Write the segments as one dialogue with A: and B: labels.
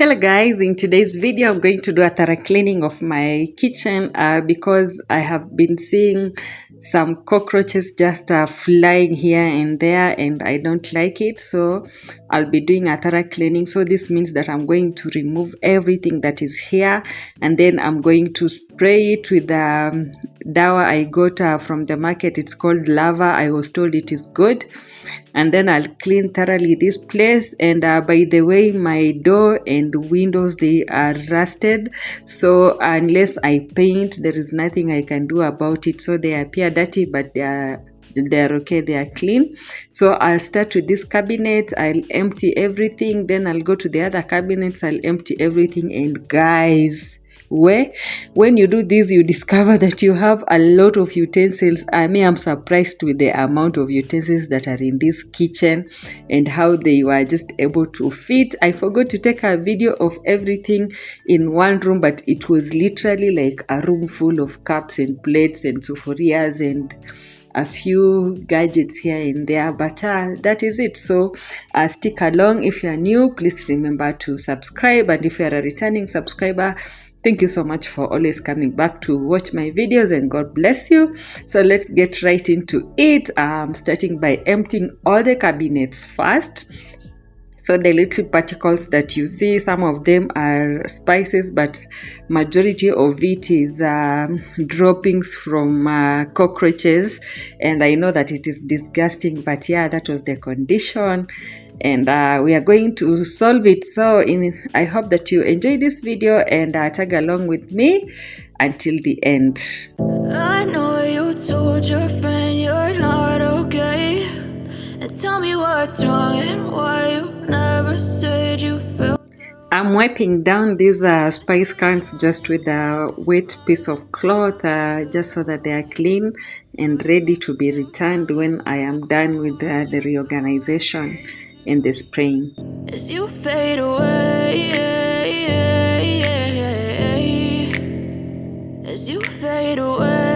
A: Hello guys, in today's video I'm going to do a thorough cleaning of my kitchen because I have been seeing some cockroaches just flying here and there and I don't like it, so I'll be doing a thorough cleaning. So this means that I'm going to remove everything that is here and then I'm going to spray it with the dawa I got from the market. It's called lava. I was told it is good. And then I'll clean thoroughly this place. And by the way, my door and windows, they are rusted, so unless I paint, there is nothing I can do about it. So they appear dirty, but they're okay, they are clean. So I'll start with this cabinet. I'll empty everything, then I'll go to the other cabinets, I'll empty everything. And guys, when you do this, you discover that you have a lot of utensils. I'm surprised with the amount of utensils that are in this kitchen and how they were just able to fit. I forgot to take a video of everything in one room, but it was literally like a room full of cups and plates and sufurias and a few gadgets here and there, but that is it. So stick along. If you are new, please remember to subscribe, and if you are a returning subscriber, thank you so much for always coming back to watch my videos, and God bless you. So let's get right into it. Starting by emptying all the cabinets first. So the little particles that you see, some of them are spices, but majority of it is droppings from cockroaches. And I know that it is disgusting, but yeah, that was the condition. And we are going to solve it. So I hope that you enjoy this video and tag along with me until the end.
B: I know you told your friend you're not okay, and tell me what's wrong and why you never said you felt.
A: I'm wiping down these spice cans just with a wet piece of cloth, just so that they are clean and ready to be returned when I am done with the reorganization and the spraying.
B: As you fade away, as you fade away.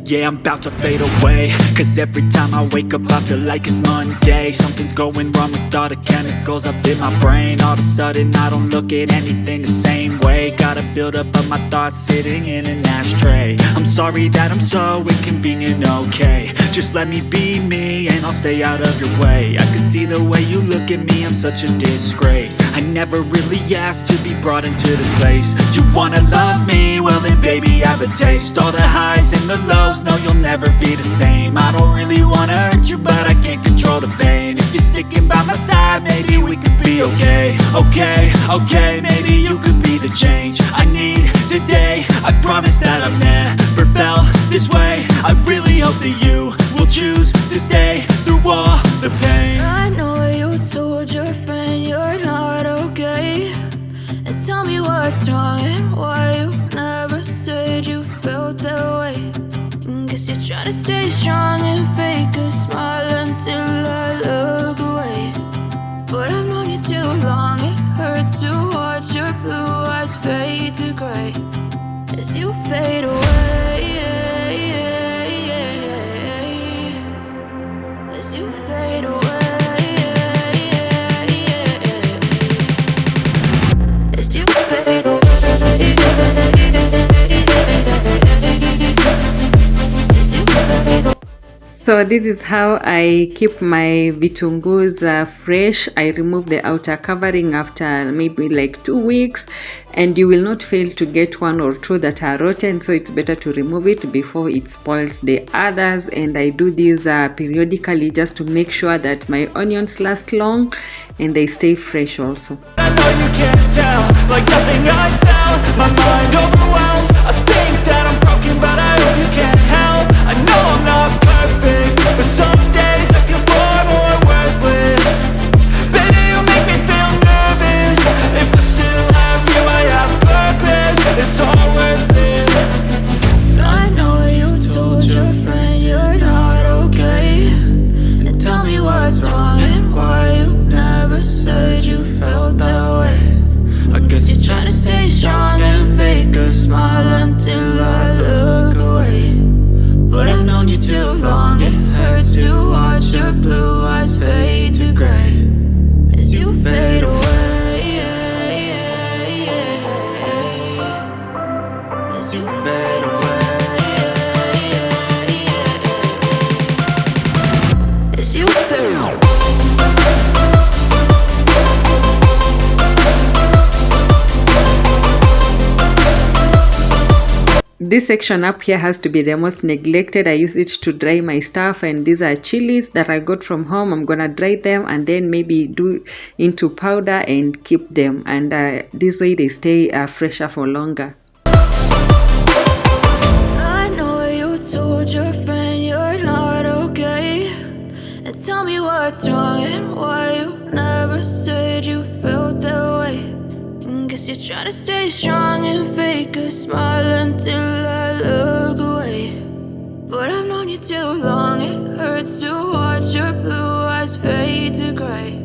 C: Yeah, I'm about to fade away, cause every time I wake up I feel like it's Monday. Something's going wrong with all the chemicals up in my brain. All of a sudden I don't look at anything the same way. Got a buildup of my thoughts sitting in an ashtray. I'm sorry that I'm so inconvenient, okay. Just let me be me and I'll stay out of your way. I can see the way you look at me, I'm such a disgrace. I never really asked to be brought into this place. You wanna love me? Well then baby I have a taste. All the highs and the lows, no, you'll never be the same. I don't really wanna hurt you, but I can't control the pain. If you're sticking by my side, maybe we could be okay. Okay, maybe you could be the change I need today. I promise that I've never felt this way. I really hope that you will choose to stay through all the pain.
B: I know you told your friend you're not okay, and tell me what's wrong and why you never said you felt that way. Guess you're trying to stay strong and fake a smile until I look away. But I've known you too long, it hurts to watch your blue eyes fade to gray as you fade away, as you fade away, as you fade away.
A: So this is how I keep my vitungus fresh. I remove the outer covering after maybe like 2 weeks, and you will not fail to get one or two that are rotten, so it's better to remove it before it spoils the others. And I do this periodically just to make sure that my onions last long and they stay fresh also.
C: I know you can't tell, like nothing I felt. My mind overwhelms. I think that I'm broken, but I hope you can't help. I know I'm not perfect, but some days I feel far more worthless. Baby, you make me feel nervous. If I still have you, I have purpose. It's all worth it.
B: I know you told your friend you're not okay, and tell me what's wrong and why you never said you felt that way. I guess you're trying to stay strong and fake a smile until fade away. As you fade.
A: This section up here has to be the most neglected. I use it to dry my stuff, and these are chilies that I got from home. I'm gonna dry them and then maybe do into powder and keep them, and this way they stay fresher for longer.
B: I know you told your friend you're not okay, and tell me what's wrong and why you never said you felt that way. Guess you're trying to stay strong and fake a smile until I look away. But I've known you too long, it hurts to watch your blue eyes fade to gray.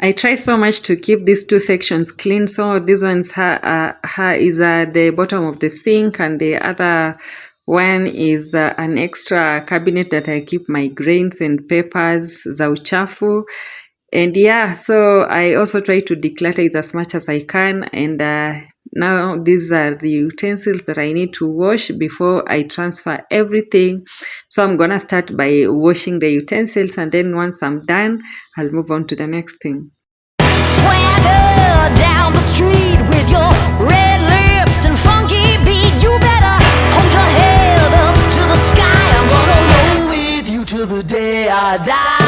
A: I try so much to keep these two sections clean. So this one's is at the bottom of the sink, and the other one is an extra cabinet that I keep my grains and peppers za uchafu. And yeah, so I also try to declutter it as much as I can. And now these are the utensils that I need to wash before I transfer everything. So I'm gonna start by washing the utensils, and then once I'm done, I'll move on to the next thing.
D: Swagger down the street with your red lips and funky beat. You better hold your head up to the sky. I'm gonna roll with you till the day I die.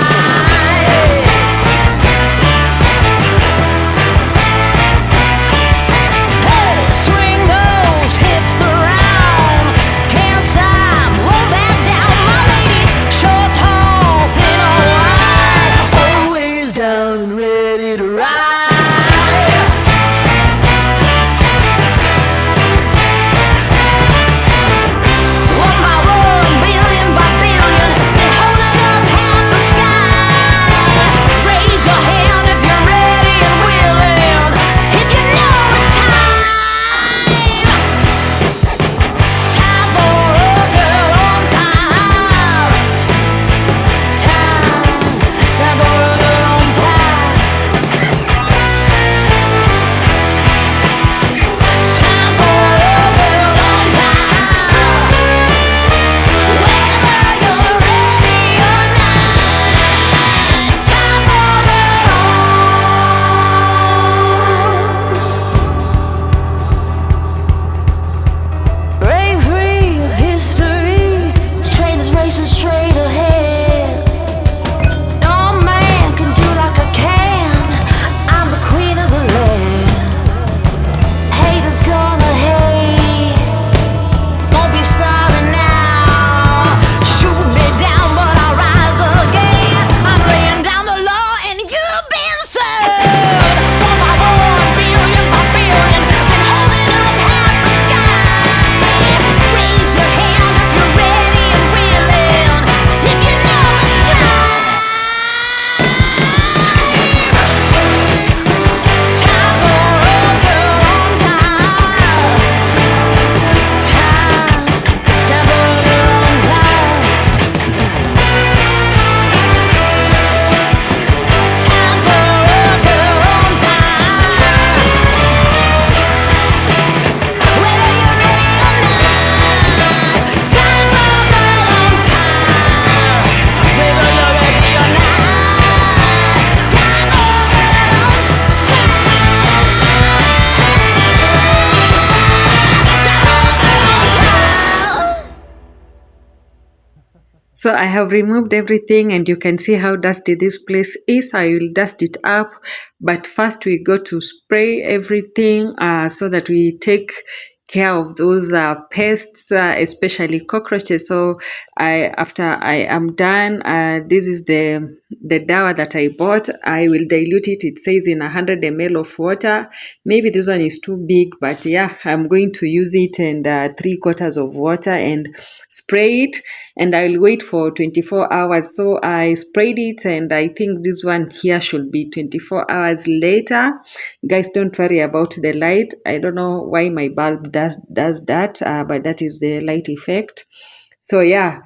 A: So I have removed everything, and you can see how dusty this place is. I will dust it up, but first we go to spray everything so that we take care of those pests, especially cockroaches. So after I am done, this is the dawa that I bought. I will dilute it. It says in 100 ml of water. Maybe this one is too big, but yeah, I'm going to use it, and 3/4 of water, and spray it, and I'll wait for 24 hours. So I sprayed it, and I think this one here should be 24 hours later. Guys, don't worry about the light. I don't know why my bulb does that, but that is the light effect. So yeah,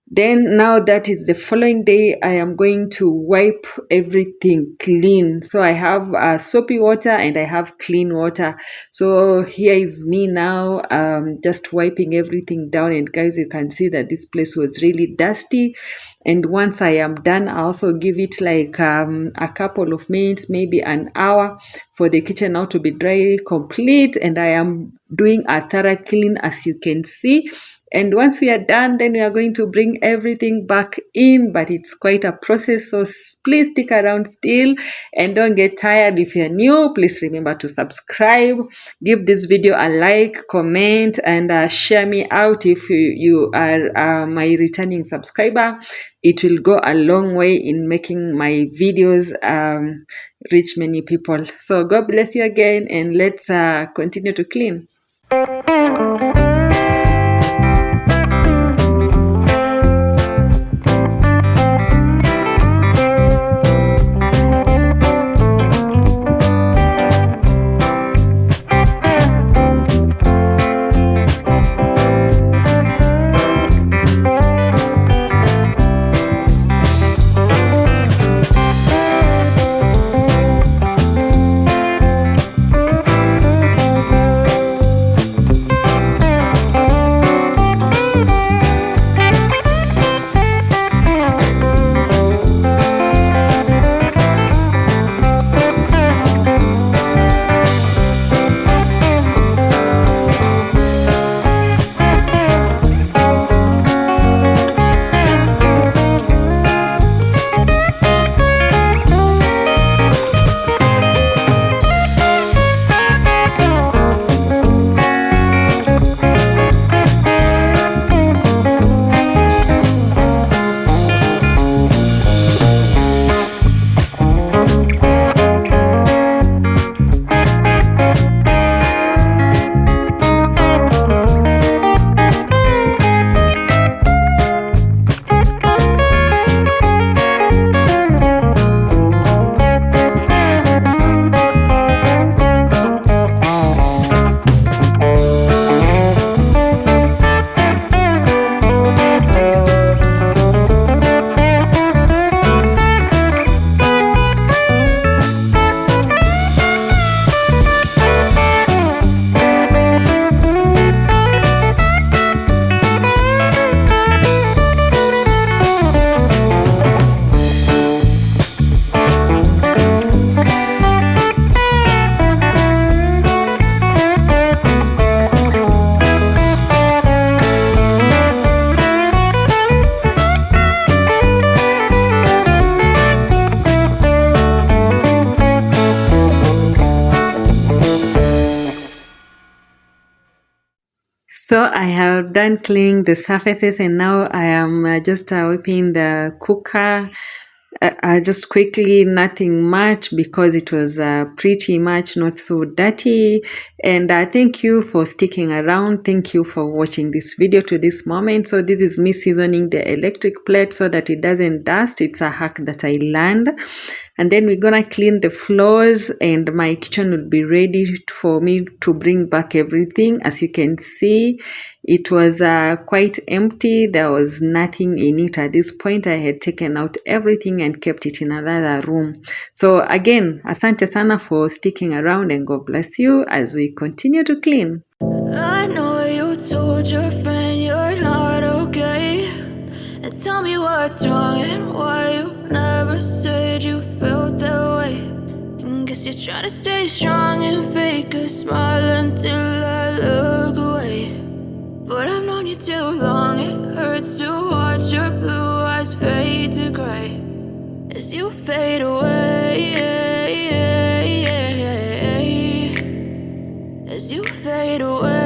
A: Then now that is the following day, I am going to wipe everything clean. So I have soapy water and I have clean water. So here is me now, just wiping everything down. And guys, you can see that this place was really dusty. And once I am done, I also give it like a couple of minutes, maybe an hour, for the kitchen now to be dry complete. And I am doing a thorough clean, as you can see. And once we are done, then we are going to bring everything back in, but it's quite a process. So please stick around still and don't get tired. If you're new, please remember to subscribe, give this video a like, comment, and share me out if you are my returning subscriber. It will go a long way in making my videos reach many people. So God bless you again, and let's continue to clean. So I have done cleaning the surfaces, and now I am just wiping the cooker. Just quickly, nothing much, because it was pretty much not so dirty. And thank you for sticking around. Thank you for watching this video to this moment. So this is me seasoning the electric plate so that it doesn't dust. It's a hack that I learned. And then we're gonna clean the floors, and my kitchen will be ready for me to bring back everything. As you can see, it was quite empty. There was nothing in it at this point. I had taken out everything and kept it in another room. So again, asante sana for sticking around, and God bless you as we continue to clean.
B: I know you told your friend you're not okay, and tell me what's wrong and why you never said you felt that way. And guess you're trying to stay strong and fake a smile until I look away. But I've known you too long, it hurts to watch your blue eyes fade to gray as you fade away, as you fade away.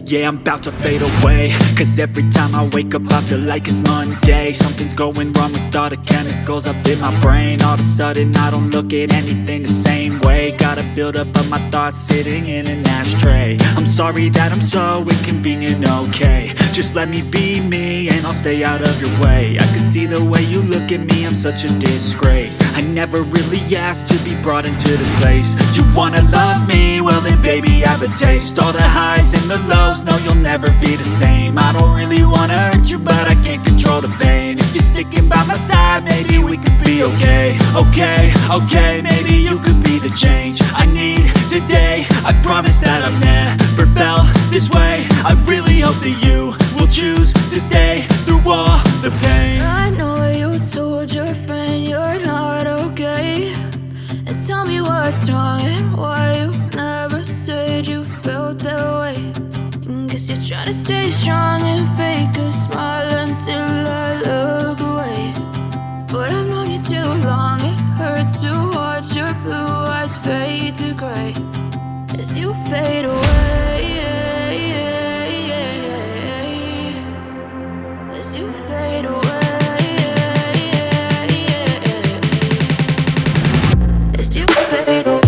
C: Yeah, I'm about to fade away, cause every time I wake up I feel like it's Monday. Something's going wrong with all the chemicals up in my brain. All of a sudden I don't look at anything the same way. Got a buildup of my thoughts sitting in an ashtray. I'm sorry that I'm so inconvenient, okay. Just let me be me and I'll stay out of your way. I can see the way you look at me, I'm such a disgrace. I never really asked to be brought into this place. You wanna love me? Well then baby, I have a taste. All the highs and the lows, no you'll never be the same. I don't really wanna hurt you, but I can't control the pain. If you're sticking by my side, maybe we could be okay. Okay, maybe you could be the change I need today. I promise that I've never felt this way. I really hope that you will choose to stay through all the pain.
B: I know you told your friend you're not okay, and tell me what's wrong and why you never said you felt that way. Guess you're trying to stay strong and fake a smile until I look away. But I've known you too long, it hurts to watch your blue eyes fade to gray as you fade away. As you fade away. As you fade away.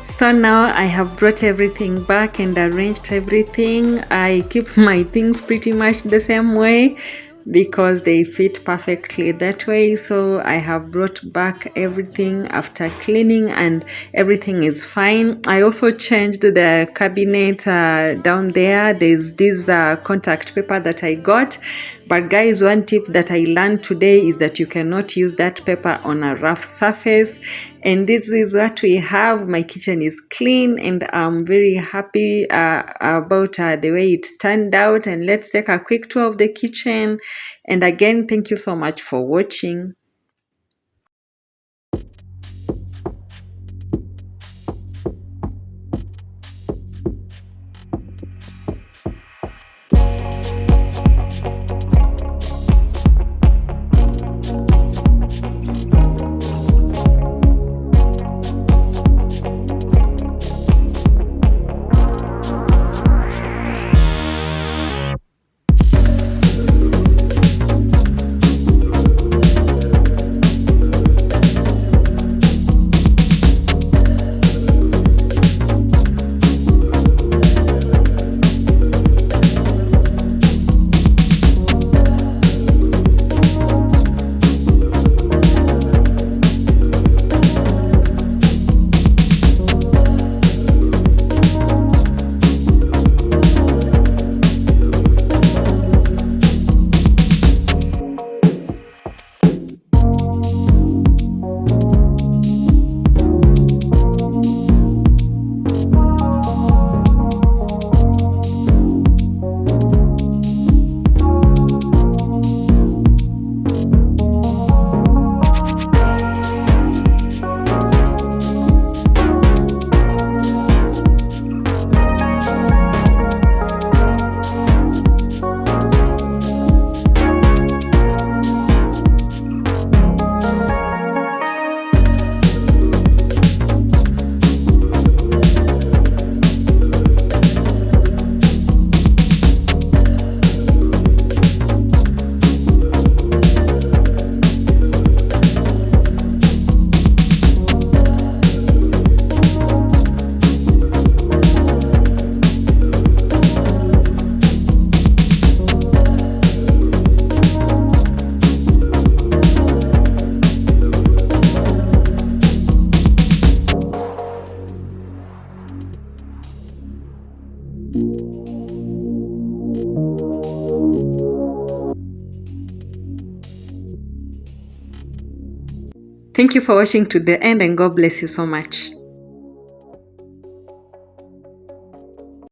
A: So now I have brought everything back and arranged everything. I keep my things pretty much the same way because they fit perfectly that way. So I have brought back everything after cleaning and everything is fine. I also changed the cabinet down there. There's this contact paper that I got. But guys, one tip that I learned today is that you cannot use that paper on a rough surface. And this is what we have. My kitchen is clean and I'm very happy about the way it turned out. And let's take a quick tour of the kitchen. And again, thank you so much for watching. Thank you for watching to the end, and God bless you so much.